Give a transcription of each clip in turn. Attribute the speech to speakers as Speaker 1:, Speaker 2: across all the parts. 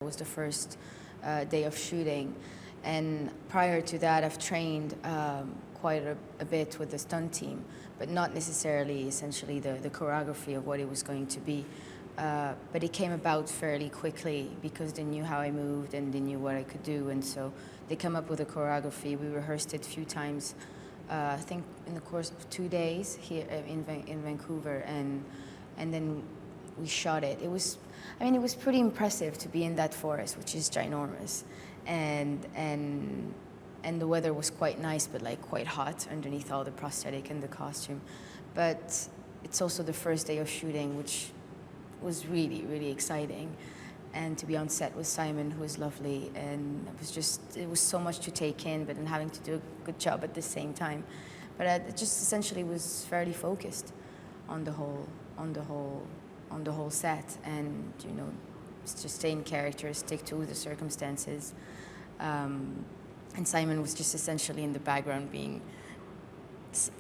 Speaker 1: It was the first day of shooting, and prior to that I've trained quite a bit with the stunt team, but not necessarily essentially the choreography of what it was going to be. But it came about fairly quickly because they knew how I moved and they knew what I could do, and so they come up with a choreography. We rehearsed it a few times, I think in the course of 2 days here in Vancouver, and then we shot it. It was pretty impressive to be in that forest, which is ginormous, and the weather was quite nice, but like quite hot underneath all the prosthetic and the costume. But it's also the first day of shooting, which was really, really exciting. And to be on set with Simon, who was lovely, and it was so much to take in, but then having to do a good job at the same time. But I just essentially was fairly focused on the whole set, and just stay in character, stick to the circumstances. And Simon was just essentially in the background, being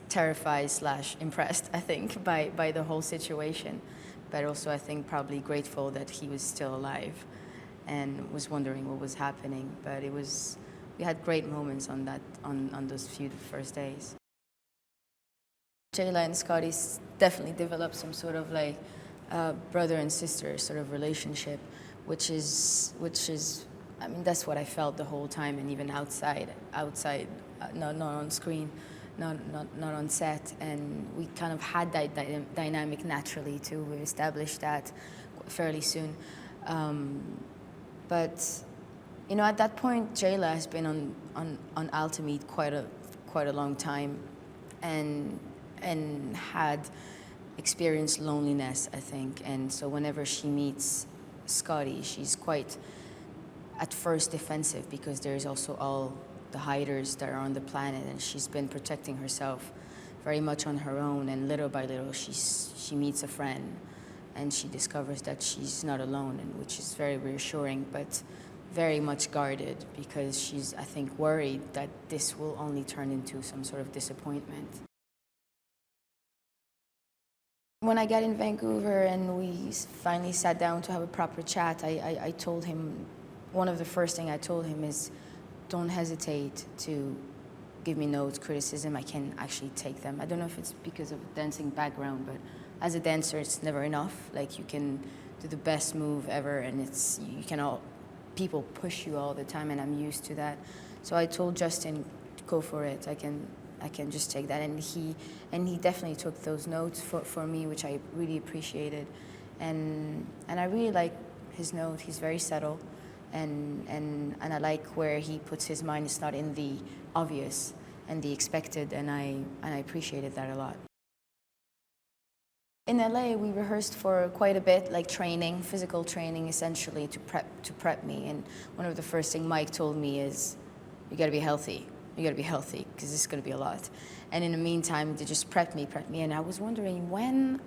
Speaker 1: terrified / impressed, I think, by the whole situation. But also, I think, probably grateful that he was still alive and was wondering what was happening. But we had great moments on those few first days. Jaylah and Scotty definitely developed some sort of like brother and sister sort of relationship, which is that's what I felt the whole time, and even outside, not on screen, not on set, and we kind of had that dynamic naturally too. We established that fairly soon, but at that point, Jaylah has been on Altamede quite a long time, and had experienced loneliness, I think, and so whenever she meets Scotty, she's quite at first defensive, because there's also all the hiders that are on the planet, and she's been protecting herself very much on her own, and little by little she meets a friend, and she discovers that she's not alone, and which is very reassuring, but very much guarded, because she's, I think, worried that this will only turn into some sort of disappointment. When I got in Vancouver and we finally sat down to have a proper chat, I told him, one of the first things I told him is, don't hesitate to give me notes, criticism. I can actually take them. I don't know if it's because of a dancing background, but as a dancer, it's never enough. Like, you can do the best move ever, and people push you all the time, and I'm used to that. So I told Justin, go for it. I can just take that, and he definitely took those notes for me, which I really appreciated, and I really like his note. He's very subtle, and I like where he puts his mind. It's not in the obvious and the expected, and I appreciated that a lot. In LA, we rehearsed for quite a bit, like physical training, essentially to prep me. And one of the first things Mike told me is, you got to be healthy. You got to be healthy, because this is going to be a lot. And in the meantime, they just prepped me, and I was wondering, when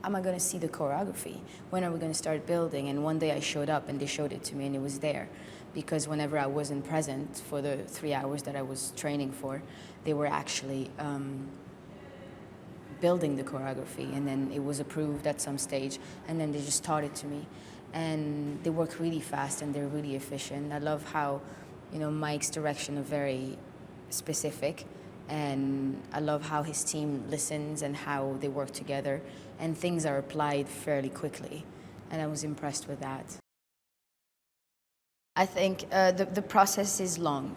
Speaker 1: am I going to see the choreography? When are we going to start building? And one day I showed up, and they showed it to me, and it was there. Because whenever I wasn't present for the 3 hours that I was training for, they were actually building the choreography, and then it was approved at some stage, and then they just taught it to me. And they work really fast, and they're really efficient. I love how Mike's direction is very specific, and I love how his team listens and how they work together, and things are applied fairly quickly, and I was impressed with that. I think the process is long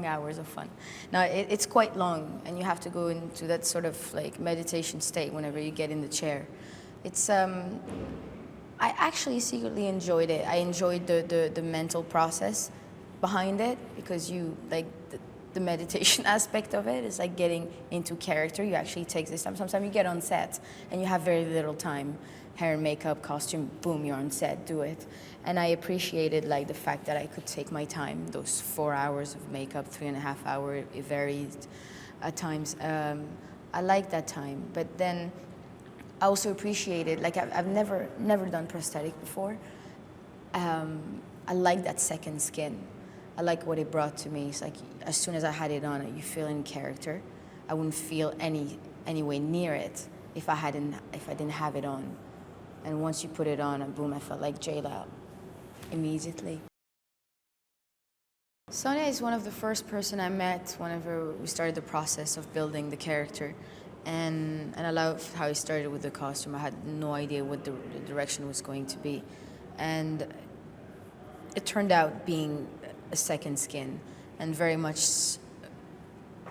Speaker 1: hours of fun. Now, it's quite long, and you have to go into that sort of like meditation state whenever you get in the chair. It's I actually secretly enjoyed it. I enjoyed the mental process behind it, because you like the meditation aspect of it is like getting into character. You actually take this time. Sometimes you get on set and you have very little time. Hair and makeup, costume, boom, you're on set, do it. And I appreciated like the fact that I could take my time. Those 4 hours of makeup, 3.5 hours, it varied at times. I like that time, but then I also appreciated, like I've never done prosthetic before. I like that second skin. I like what it brought to me. It's like as soon as I had it on, you feel in character. I wouldn't feel any way near it if I didn't have it on. And once you put it on, boom, I felt like Jaylah immediately. Sonia is one of the first person I met whenever we started the process of building the character. And I love how he started with the costume. I had no idea what the direction was going to be. And it turned out being a second skin and very much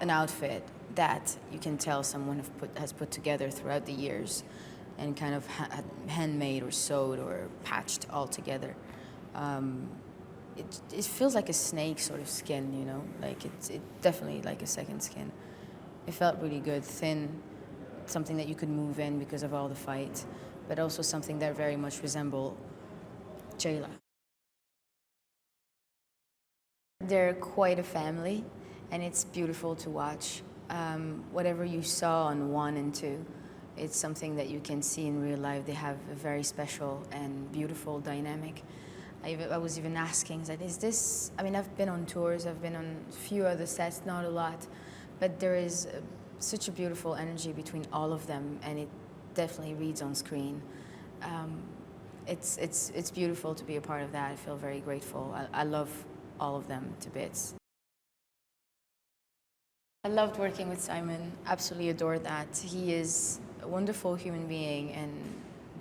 Speaker 1: an outfit that you can tell someone has put together throughout the years and kind of handmade or sewed or patched all together. It feels like a snake sort of skin, you know, like it's definitely like a second skin. It felt really good, thin, something that you could move in because of all the fight, but also something that very much resembled Jaylah. They're quite a family, and it's beautiful to watch. Whatever you saw on 1 and 2, it's something that you can see in real life. They have a very special and beautiful dynamic. I was even asking, like, is this, I mean, I've been on tours, I've been on a few other sets, not a lot, but there is such a beautiful energy between all of them, and it definitely reads on screen. It's beautiful to be a part of that. I feel very grateful. I love all of them to bits. I loved working with Simon, absolutely adored that. He is a wonderful human being and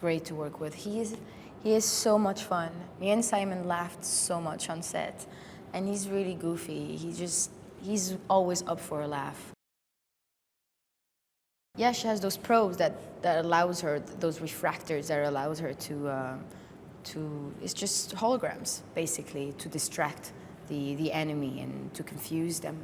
Speaker 1: great to work with. He is so much fun. Me and Simon laughed so much on set, and he's really goofy. He's always up for a laugh. Yeah, she has those probes that allows her, those refractors that allows her to it's just holograms, basically, to distract the enemy and to confuse them.